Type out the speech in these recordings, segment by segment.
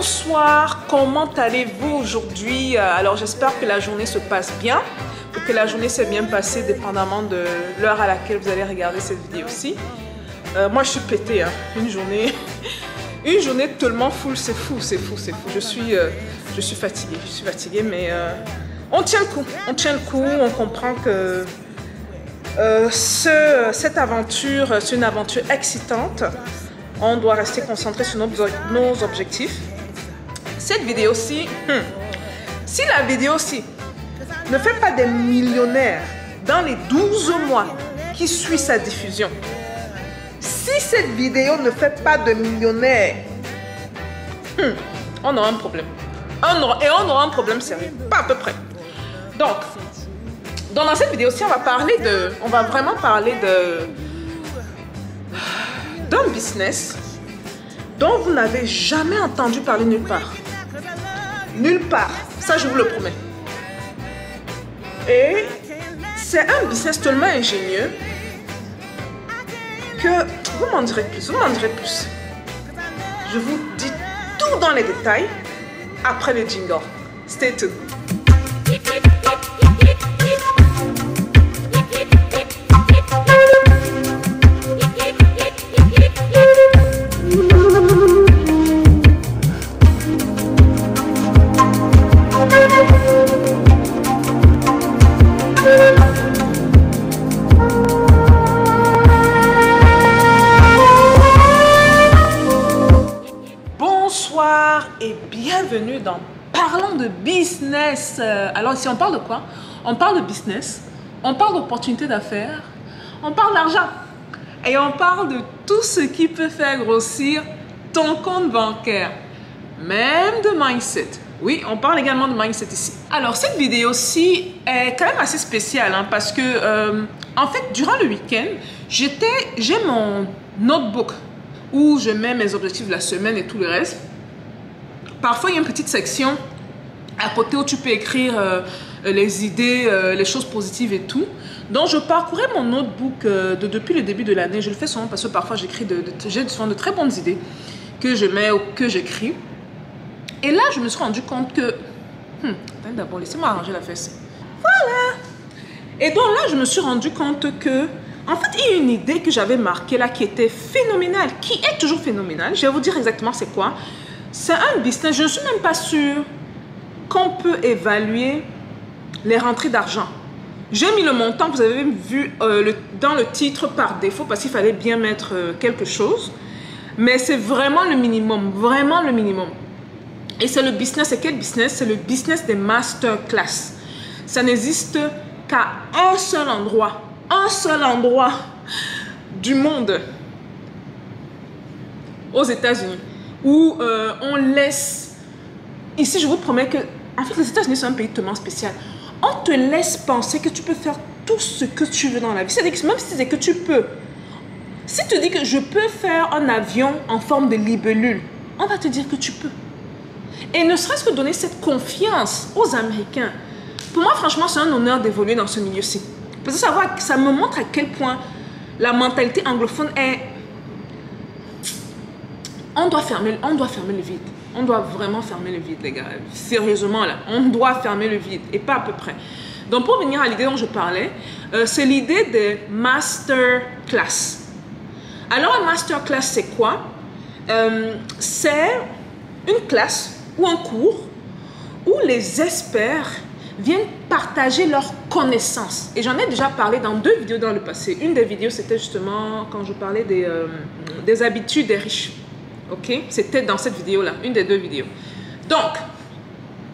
Bonsoir, comment allez-vous aujourd'hui? Alors j'espère que la journée se passe bien ou que la journée s'est bien passée dépendamment de l'heure à laquelle vous allez regarder cette vidéo-ci. Moi je suis pétée, hein. Une journée tellement full, c'est fou. Je suis fatiguée, mais on tient le coup, on comprend que cette aventure, c'est une aventure excitante. On doit rester concentré sur nos objectifs. Cette vidéo-ci, si la vidéo-ci ne fait pas des millionnaires dans les 12 mois qui suivent sa diffusion, si cette vidéo ne fait pas de millionnaires, on aura un problème. On aura un problème sérieux, pas à peu près. Donc dans cette vidéo-ci, on va vraiment parler d'un business dont vous n'avez jamais entendu parler nulle part. Nulle part, ça je vous le promets. Et c'est un business tellement ingénieux que vous m'en direz plus, Je vous dis tout dans les détails après le jingle. Stay tuned. Bonsoir et bienvenue dans Parlons de business. Alors ici on parle de quoi? On parle de business, on parle d'opportunités d'affaires, on parle d'argent et on parle de tout ce qui peut faire grossir ton compte bancaire, même de mindset. Oui, on parle également de mindset ici. Alors cette vidéo-ci est quand même assez spéciale parce que en fait durant le week-end, j'ai mon notebook où je mets mes objectifs de la semaine et tout le reste. Parfois, il y a une petite section à côté où tu peux écrire les idées, les choses positives et tout. Donc, je parcourais mon notebook depuis le début de l'année. Je le fais souvent parce que parfois, j'ai souvent de très bonnes idées que je mets ou que j'écris. Et là, je me suis rendu compte que... D'abord, laissez-moi arranger la fesse. Voilà. Et donc là, je me suis rendu compte que... En fait, il y a une idée que j'avais marquée là qui était phénoménale, qui est toujours phénoménale. Je vais vous dire exactement c'est quoi. C'est un business, je ne suis même pas sûre qu'on peut évaluer les rentrées d'argent. J'ai mis le montant, vous avez vu dans le titre par défaut parce qu'il fallait bien mettre quelque chose. Mais c'est vraiment le minimum, vraiment le minimum. Et c'est le business, c'est quel business? C'est le business des masterclass. Ça n'existe qu'à un seul endroit du monde, aux États-Unis, où on laisse, ici je vous promets que, en fait les États-Unis c'est un pays tellement spécial, on te laisse penser que tu peux faire tout ce que tu veux dans la vie, c'est-à-dire que même si tu dis que tu peux, si tu dis que je peux faire un avion en forme de libellule, on va te dire que tu peux. Et ne serait-ce que donner cette confiance aux Américains, pour moi franchement c'est un honneur d'évoluer dans ce milieu-ci. Parce que ça me montre à quel point la mentalité anglophone est... On doit fermer le vide. On doit vraiment fermer le vide, les gars. Sérieusement, là. On doit fermer le vide. Et pas à peu près. Donc, pour venir à l'idée dont je parlais, c'est l'idée des masterclass. Alors, un masterclass, c'est quoi? C'est une classe ou un cours où les experts viennent partager leurs connaissances. Et j'en ai déjà parlé dans 2 vidéos dans le passé. Une des vidéos, c'était justement quand je parlais des habitudes des riches. Ok? C'était dans cette vidéo-là, une des 2 vidéos. Donc,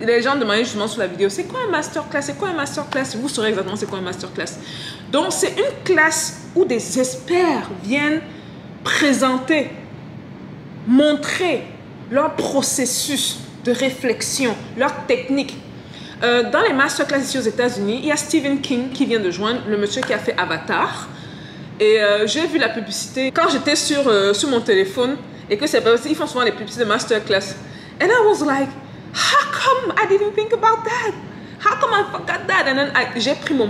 les gens demandaient justement sur la vidéo, c'est quoi un masterclass? C'est quoi un masterclass? Vous saurez exactement c'est quoi un masterclass. Donc, c'est une classe où des experts viennent présenter, montrer leur processus de réflexion, leur technique. Dans les masterclass ici aux États-Unis, il y a Stephen King qui vient de joindre, le monsieur qui a fait Avatar. Et j'ai vu la publicité quand j'étais sur mon téléphone et que c'est parce qu'ils font souvent les publicités de masterclass. And I was like, how come I didn't think about that? How come I forgot that? And then j'ai pris mon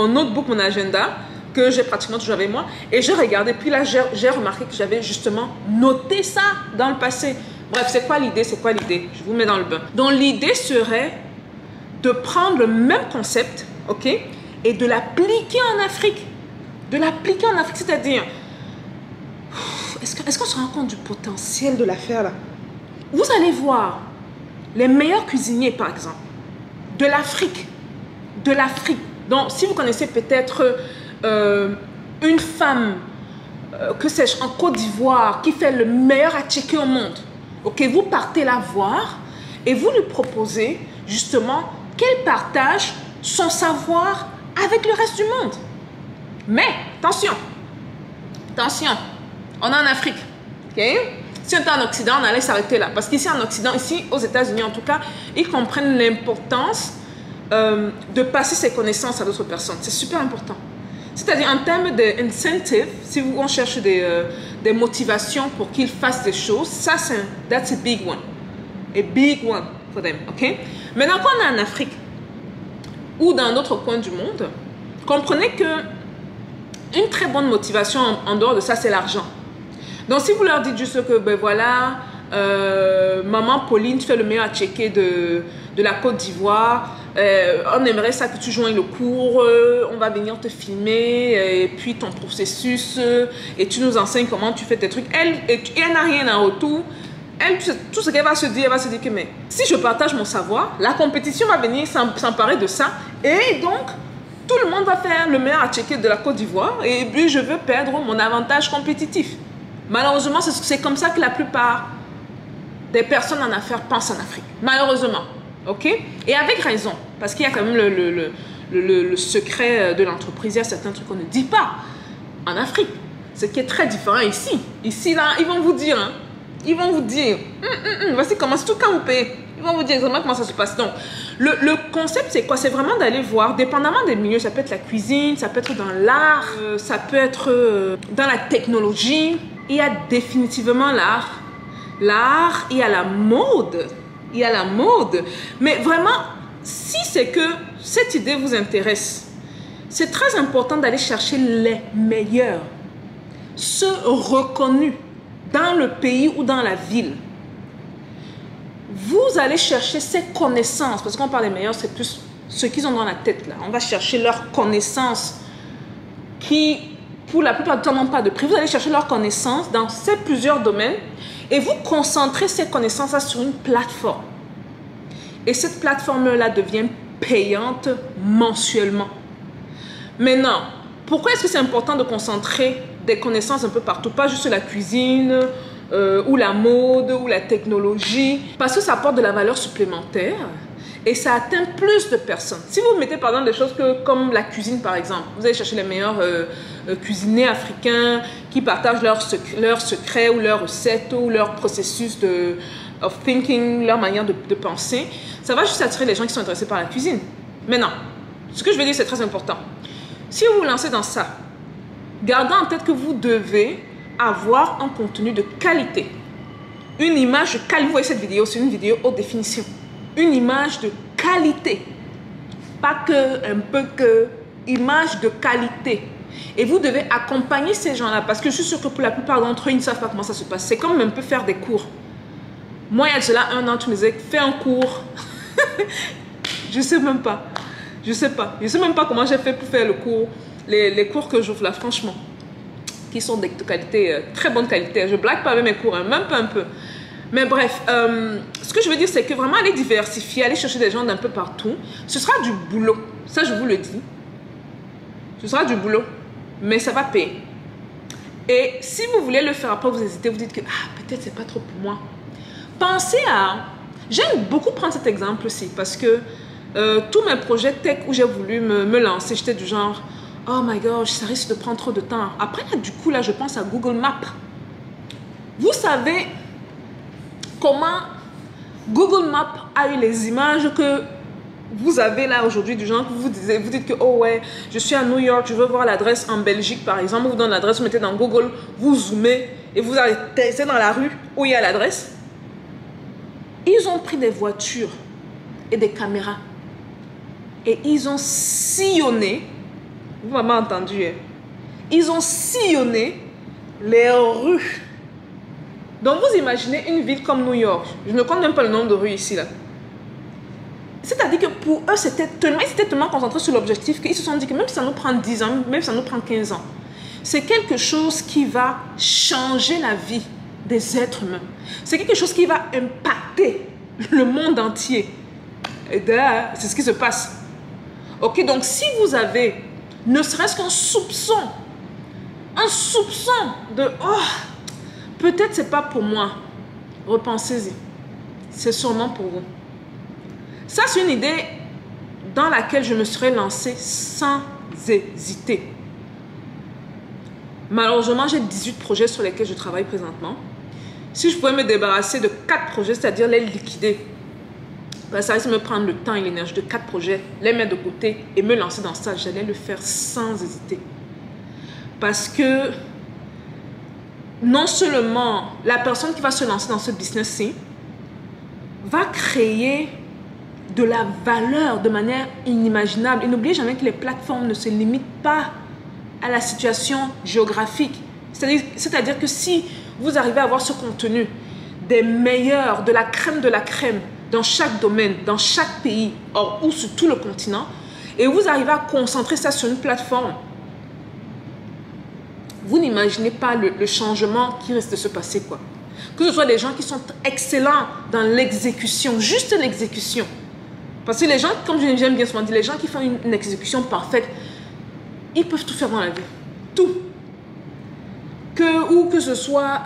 notebook, mon agenda que j'ai pratiquement toujours avec moi et j'ai regardé. Puis là, j'ai remarqué que j'avais justement noté ça dans le passé. Bref, c'est quoi l'idée? C'est quoi l'idée? Je vous mets dans le bain. Donc, l'idée serait de prendre le même concept, ok, et de l'appliquer en Afrique. De l'appliquer en Afrique, c'est-à-dire, est-ce qu'on se rend compte du potentiel de l'affaire là? Vous allez voir les meilleurs cuisiniers, par exemple, de l'Afrique. De l'Afrique. Donc, si vous connaissez peut-être une femme, que sais-je, en Côte d'Ivoire, qui fait le meilleur attiqué au monde, ok, vous partez la voir et vous lui proposez justement qu'elle partage son savoir avec le reste du monde. Mais, attention, attention, on est en Afrique, ok? Si on était en Occident, on allait s'arrêter là. Parce qu'ici en Occident, ici aux États-Unis en tout cas, ils comprennent l'importance de passer ses connaissances à d'autres personnes. C'est super important. C'est-à-dire en termes d'incentive, si on cherche des motivations pour qu'ils fassent des choses, ça c'est that's a big one. A big one for them, ok? Maintenant, quand on est en Afrique ou dans d'autres coins du monde, comprenez que une très bonne motivation en dehors de ça, c'est l'argent. Donc, si vous leur dites juste que, ben voilà, maman Pauline, tu fais le meilleur à checker de la Côte d'Ivoire, on aimerait ça que tu joignes le cours, on va venir te filmer, et puis ton processus, et tu nous enseignes comment tu fais tes trucs. Elle n'a rien en retour. Elle, tout ce qu'elle va se dire, elle va se dire que, mais si je partage mon savoir, la compétition va venir s'emparer de ça, et donc, tout le monde va faire le meilleur à checker de la Côte d'Ivoire, et puis je veux perdre mon avantage compétitif. Malheureusement, c'est comme ça que la plupart des personnes en affaires pensent en Afrique. Malheureusement. OK? Et avec raison. Parce qu'il y a quand même le secret de l'entreprise. Il y a certains trucs qu'on ne dit pas en Afrique. Ce qui est très différent ici. Ici, là, ils vont vous dire. Hein, ils vont vous dire. Voici comment, surtout quand vous payez. Ils vont vous dire exactement comment ça se passe. Donc, le concept, c'est quoi? C'est vraiment d'aller voir, dépendamment des milieux, ça peut être la cuisine, ça peut être dans l'art, ça peut être dans la technologie. Il y a définitivement l'art. L'art, il y a la mode. Il y a la mode. Mais vraiment, si c'est que cette idée vous intéresse, c'est très important d'aller chercher les meilleurs, ceux reconnus dans le pays ou dans la ville. Vous allez chercher ces connaissances, parce qu'on parle des meilleurs, c'est plus ce qu'ils ont dans la tête là. On va chercher leurs connaissances qui, pour la plupart du temps, n'ont pas de prix. Vous allez chercher leurs connaissances dans ces plusieurs domaines et vous concentrez ces connaissances sur une plateforme. Et cette plateforme-là devient payante mensuellement. Maintenant, pourquoi est-ce que c'est important de concentrer des connaissances un peu partout? Pas juste la cuisine, ou la mode, ou la technologie. Parce que ça apporte de la valeur supplémentaire et ça atteint plus de personnes. Si vous mettez par exemple des choses comme la cuisine par exemple, vous allez chercher les meilleurs cuisiniers africains qui partagent leurs secrets ou leurs recettes ou leur processus of thinking, leur manière de penser. Ça va juste attirer les gens qui sont intéressés par la cuisine. Maintenant, ce que je veux dire, c'est très important. Si vous vous lancez dans ça, gardez en tête que vous devez avoir un contenu de qualité. Une image de qualité. Vous voyez cette vidéo, c'est une vidéo haute définition. Une image de qualité. Pas que, un peu que, image de qualité. Et vous devez accompagner ces gens-là parce que je suis sûre que pour la plupart d'entre eux, ils ne savent pas comment ça se passe. C'est comme un peu faire des cours. Moi, il y a déjà 1 an, tu me disais, fais un cours. Je ne sais même pas. Je ne sais pas. Je ne sais même pas comment j'ai fait pour faire le cours. Les cours que j'ouvre là, franchement. Qui sont de qualité, très bonne qualité. Je blague pas avec mes cours, hein, même pas un peu. Mais bref, ce que je veux dire, c'est que vraiment aller diversifier, aller chercher des gens d'un peu partout, ce sera du boulot. Ça, je vous le dis. Ce sera du boulot, mais ça va payer. Et si vous voulez le faire, après vous hésitez, vous dites que peut-être c'est pas trop pour moi. Pensez à... J'aime beaucoup prendre cet exemple-ci parce que tous mes projets tech où j'ai voulu me lancer, j'étais du genre... Oh my gosh, ça risque de prendre trop de temps. Après, là, du coup, là, je pense à Google Maps. Vous savez comment Google Maps a eu les images que vous avez là aujourd'hui, du genre que vous dites que, oh ouais, je suis à New York, je veux voir l'adresse en Belgique, par exemple. Vous donnez l'adresse, vous mettez dans Google, vous zoomez et vous arrêtez dans la rue où il y a l'adresse. Ils ont pris des voitures et des caméras et ils ont sillonné. Vous m'avez entendu, hein? Ils ont sillonné les rues Donc, vous imaginez une ville comme New York. Je ne compte même pas le nombre de rues ici, là. C'est-à-dire que pour eux, ils étaient tellement concentrés sur l'objectif qu'ils se sont dit que même si ça nous prend 10 ans, même si ça nous prend 15 ans, c'est quelque chose qui va changer la vie des êtres humains. C'est quelque chose qui va impacter le monde entier. Et c'est ce qui se passe. Ok, donc si vous avez ne serait-ce qu'un soupçon de « Oh, peut-être c'est pas pour moi », repensez-y. C'est sûrement pour vous. Ça, c'est une idée dans laquelle je me serais lancée sans hésiter. Malheureusement, j'ai 18 projets sur lesquels je travaille présentement. Si je pouvais me débarrasser de 4 projets, c'est-à-dire les liquider, ça risque de me prendre le temps et l'énergie de 4 projets, les mettre de côté et me lancer dans ça, j'allais le faire sans hésiter. Parce que non seulement la personne qui va se lancer dans ce business-ci va créer de la valeur de manière inimaginable. Et n'oubliez jamais que les plateformes ne se limitent pas à la situation géographique. C'est-à-dire que si vous arrivez à avoir ce contenu des meilleurs, de la crème dans chaque domaine, dans chaque pays ou sur tout le continent, et vous arrivez à concentrer ça sur une plateforme, vous n'imaginez pas le changement qui risque de se passer, quoi. Que ce soit des gens qui sont excellents dans l'exécution, juste l'exécution. Parce que les gens, comme j'aime bien souvent dire, les gens qui font une exécution parfaite, ils peuvent tout faire dans la vie. Tout. Ou que ce soit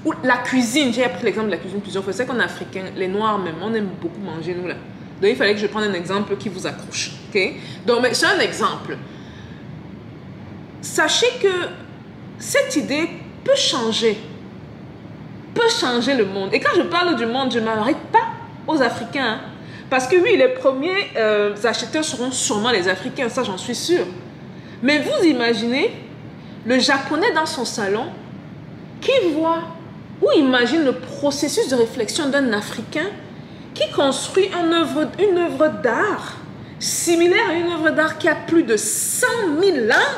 ou la cuisine. J'ai appris l'exemple de la cuisine plusieurs fois. C'est qu'on est africain, les noirs même, on aime beaucoup manger, nous là. Donc il fallait que je prenne un exemple qui vous accroche. Okay? Donc c'est un exemple. Sachez que cette idée peut changer le monde. Et quand je parle du monde, je ne m'arrête pas aux Africains. Hein. Parce que oui, les premiers acheteurs seront sûrement les Africains, ça j'en suis sûre. Mais vous imaginez le Japonais dans son salon qui voit ou imagine le processus de réflexion d'un Africain qui construit une œuvre d'art similaire à une œuvre d'art qui a plus de 100 000 ans.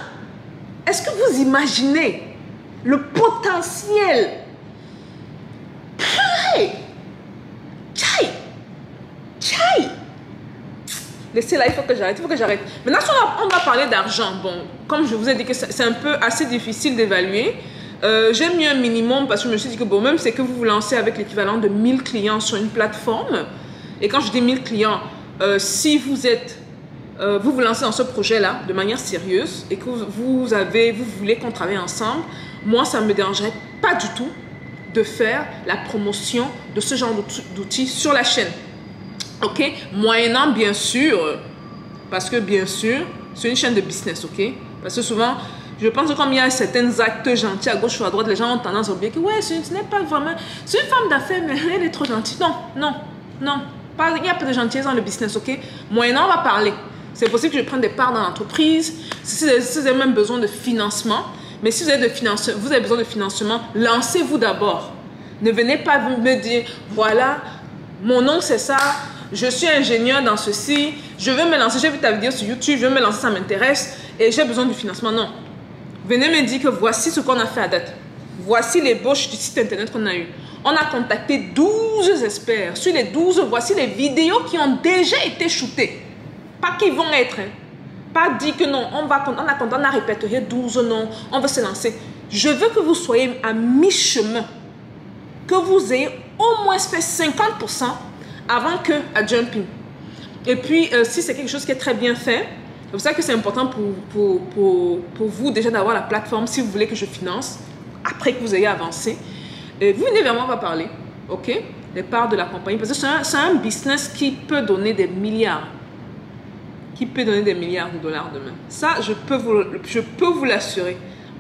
Est-ce que vous imaginez le potentiel? Tchaï! Laissez là, il faut que j'arrête. Maintenant, on va parler d'argent. Bon, comme je vous ai dit que c'est un peu assez difficile d'évaluer, j'ai mis un minimum parce que je me suis dit que bon, même c'est que vous vous lancez avec l'équivalent de 1000 clients sur une plateforme. Et quand je dis 1000 clients, si vous vous lancez dans ce projet-là de manière sérieuse et que vous voulez qu'on travaille ensemble, moi, ça ne me dérangerait pas du tout de faire la promotion de ce genre d'outils sur la chaîne. Ok? Moyennant, bien sûr, parce que bien sûr, c'est une chaîne de business, ok? Parce que souvent, je pense que comme il y a certains actes gentils à gauche ou à droite, les gens ont tendance à oublier que ouais, ce n'est pas vraiment... C'est une femme d'affaires, mais elle est trop gentille. Non. Il y a peu de gentillesse dans le business, ok? Moyennant, on va parler. C'est possible que je prenne des parts dans l'entreprise. Si vous avez même besoin de financement, mais si vous avez besoin de financement, lancez-vous d'abord. Ne venez pas me dire, voilà, mon nom c'est ça, je suis ingénieur dans ceci, je veux me lancer, j'ai vu ta vidéo sur YouTube, je veux me lancer, ça m'intéresse et j'ai besoin du financement. Non. Venez me dire que voici ce qu'on a fait à date. Voici l'ébauche du site internet qu'on a eu. On a contacté 12 experts. Sur les 12, voici les vidéos qui ont déjà été shootées. Pas qui vont être. Hein. Pas dit que non, on a répertorié 12 noms, on veut se lancer. Je veux que vous soyez à mi-chemin. Que vous ayez au moins fait 50% avant que à jumping. Et puis, si c'est quelque chose qui est très bien fait, c'est pour ça que c'est important pour vous déjà d'avoir la plateforme si vous voulez que je finance, après que vous ayez avancé. Et vous venez vers moi, on va parler, ok? Les parts de la compagnie, parce que c'est un business qui peut donner des milliards. Qui peut donner des milliards de dollars demain. Ça, je peux vous l'assurer.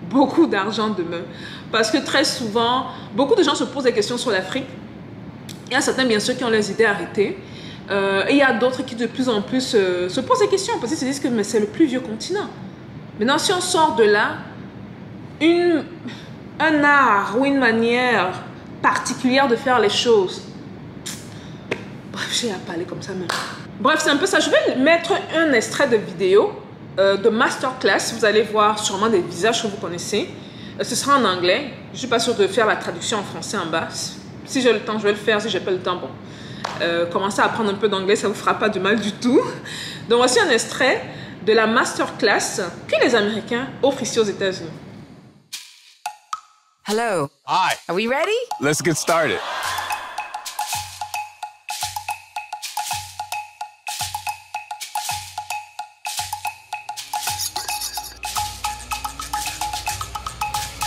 Beaucoup d'argent demain. Parce que très souvent, beaucoup de gens se posent des questions sur l'Afrique. Il y a certains, bien sûr, qui ont les idées arrêtées. Et il y a d'autres qui, de plus en plus, se posent des questions. Parce qu'ils se disent que c'est le plus vieux continent. Maintenant, si on sort de là, un art ou une manière particulière de faire les choses. Bref, j'ai à parler comme ça même. Bref, c'est un peu ça. Je vais mettre un extrait de vidéo de masterclass. Vous allez voir sûrement des visages que vous connaissez. Ce sera en anglais. Je ne suis pas sûre de faire la traduction en français en bas. Si j'ai le temps, je vais le faire. Si je n'ai pas le temps, bon. Commencez à apprendre un peu d'anglais, ça ne vous fera pas du mal du tout. Donc voici un extrait de la masterclass que les Américains offrent ici aux États-Unis. Hello. Hi. Are we ready? Let's get started.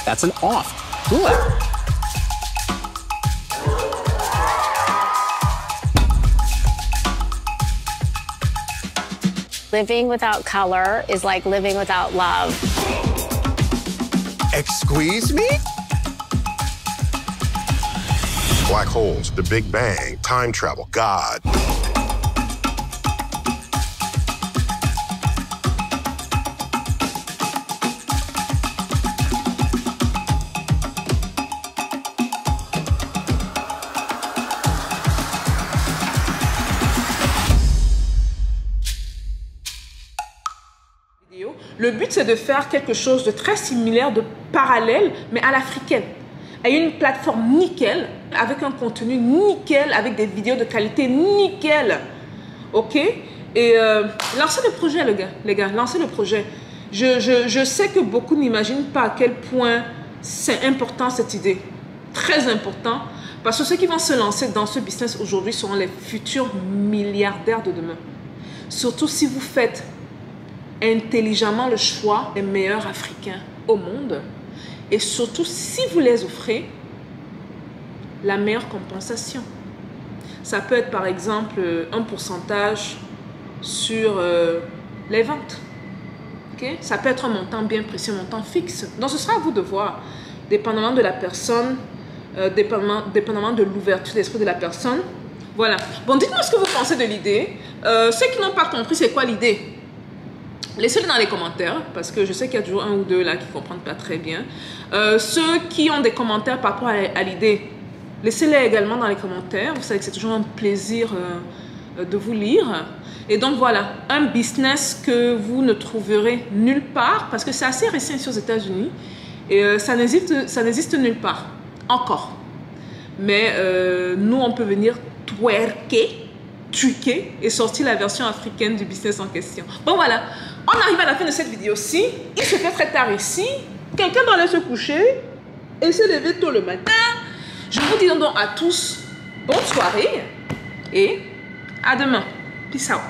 That's an off. Cool. Living without color is like living without love. Excuse me? Black holes, the Big Bang, time travel, God. Le but, c'est de faire quelque chose de très similaire, de parallèle, mais à l'africaine. Et une plateforme nickel, avec un contenu nickel, avec des vidéos de qualité nickel. OK? Et lancez le projet, les gars, lancez le projet. Je sais que beaucoup n'imaginent pas à quel point c'est important cette idée. Très important. Parce que ceux qui vont se lancer dans ce business aujourd'hui seront les futurs milliardaires de demain. Surtout si vous faites intelligemment le choix des meilleurs Africains au monde et surtout si vous les offrez la meilleure compensation. Ça peut être par exemple un pourcentage sur les ventes. Okay? Ça peut être un montant bien précis, un montant fixe. Donc ce sera à vous de voir, dépendamment de la personne, dépendamment de l'ouverture d'esprit de la personne. Voilà. Bon, dites-moi ce que vous pensez de l'idée. Ceux qui n'ont pas compris c'est quoi l'idée, laissez-le dans les commentaires, parce que je sais qu'il y a toujours un ou deux là qui ne comprennent pas très bien. Ceux qui ont des commentaires par rapport à l'idée, laissez-les également dans les commentaires. Vous savez que c'est toujours un plaisir de vous lire. Et donc voilà, un business que vous ne trouverez nulle part, parce que c'est assez récent ici aux États-Unis, et ça n'existe nulle part, encore. Mais nous, on peut venir truquer et sortir la version africaine du business en question. Bon voilà, on arrive à la fin de cette vidéo-ci. Il se fait très tard ici. Quelqu'un doit aller se coucher et se lever tôt le matin. Je vous dis donc à tous, bonne soirée et à demain. Peace out.